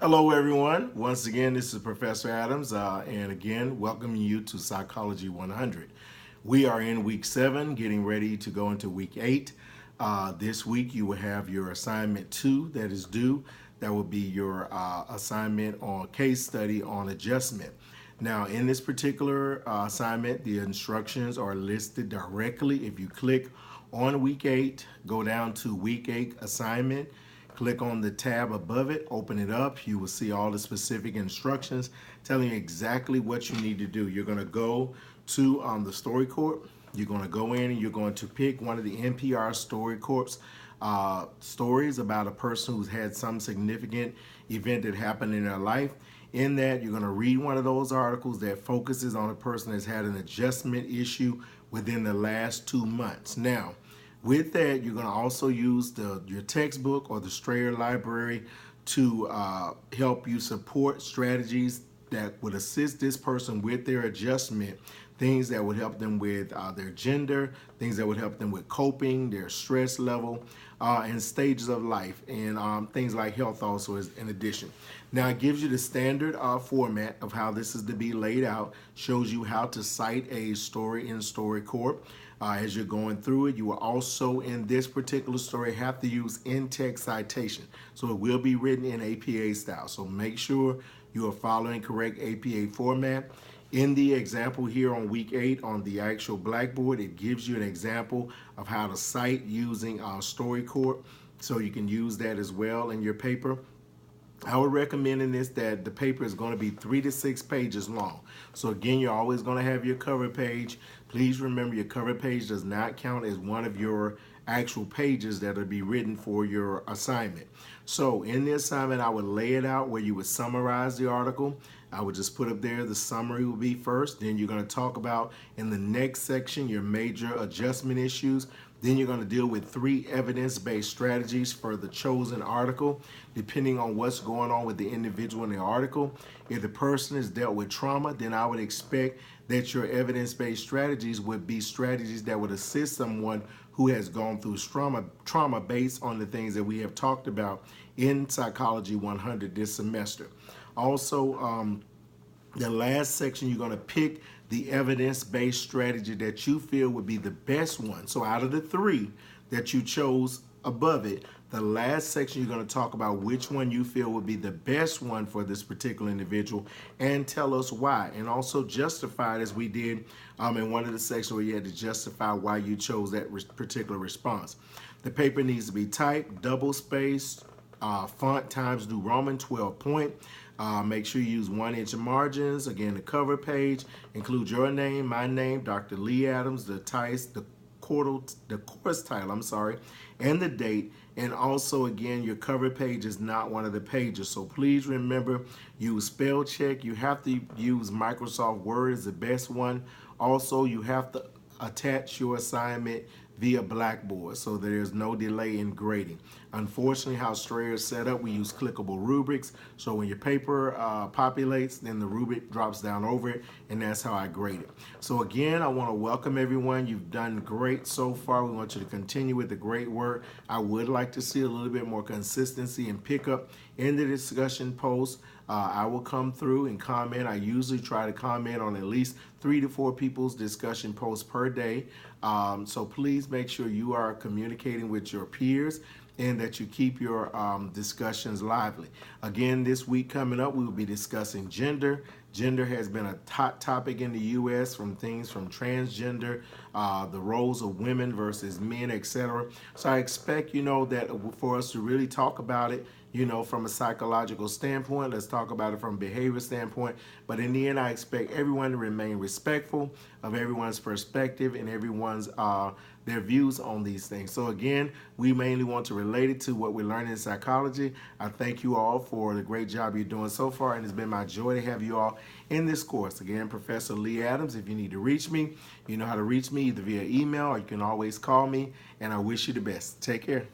Hello, everyone. Once again, this is Professor Adams, and again, welcoming you to Psychology 100. We are in week 7, getting ready to go into week 8. This week, you will have your assignment 2 that is due. That will be your assignment on case study on adjustment. Now, in this particular assignment, the instructions are listed directly. If you click on week 8, go down to week 8 assignment. Click on the tab above it, open it up. You will see all the specific instructions telling you exactly what you need to do. You're going to go to the StoryCorps. You're going to go in and you're going to pick one of the NPR StoryCorps stories about a person who's had some significant event that happened in their life. In that, you're going to read one of those articles that focuses on a person that's had an adjustment issue within the last 2 months. Now, with that, you're going to also use your textbook or the Strayer Library to help you support strategies that would assist this person with their adjustment, things that would help them with their gender, things that would help them with coping, their stress level, and stages of life, and things like health also is in addition. Now, it gives you the standard format of how this is to be laid out, shows you how to cite a story in StoryCorps. As you're going through it, you will also, in this particular story, have to use in-text citation. So it will be written in APA style. So make sure you are following correct APA format. In the example here on week 8 on the actual blackboard, it gives you an example of how to cite using StoryCorps. So you can use that as well in your paper. I would recommend in this that the paper is going to be 3 to 6 pages long. So again, you're always going to have your cover page. Please remember your cover page does not count as one of your actual pages that will be written for your assignment. So in the assignment, I would lay it out where you would summarize the article. I would just put up there the summary will be first. Then you're going to talk about in the next section your major adjustment issues. Then you're going to deal with 3 evidence-based strategies for the chosen article, depending on what's going on with the individual in the article. If the person has dealt with trauma, then I would expect that your evidence-based strategies would be strategies that would assist someone who has gone through trauma based on the things that we have talked about in Psychology 100 this semester. Also, the last section, you're going to pick the evidence-based strategy that you feel would be the best one. So out of the 3 that you chose above it, the last section you're going to talk about which one you feel would be the best one for this particular individual and tell us why. And also justify it as we did in one of the sections where you had to justify why you chose that particular response. The paper needs to be typed, double-spaced, font Times New Roman 12 point. Make sure you use 1-inch margins. Again, the cover page includes your name, my name, Dr. Lee Adams, the course title, and the date. And also, again, your cover page is not one of the pages. So please remember, use spell check. You have to use Microsoft Word as the best one. Also, you have to attach your assignment via Blackboard so there's no delay in grading. Unfortunately, how Strayer is set up, we use clickable rubrics. So when your paper populates, then the rubric drops down over it, and that's how I grade it. So again, I want to welcome everyone. You've done great so far. We want you to continue with the great work. I would like to see a little bit more consistency and pickup in the discussion post. I will come through and comment. I usually try to comment on at least 3 to 4 people's discussion posts per day. So please make sure you are communicating with your peers and that you keep your discussions lively. Again, this week coming up, we will be discussing gender. Gender has been a hot topic in the U.S. from things from transgender, the roles of women versus men, etc. So I expect, that for us to really talk about it, from a psychological standpoint, let's talk about it from a behavior standpoint. But in the end, I expect everyone to remain respectful of everyone's perspective and everyone's their views on these things. So again, we mainly want to relate it to what we're learning in psychology. I thank you all for the great job you're doing so far, and it's been my joy to have you all in this course. Again, Professor Lee Adams. If you need to reach me, you know how to reach me either via email or you can always call me, and I wish you the best. Take care.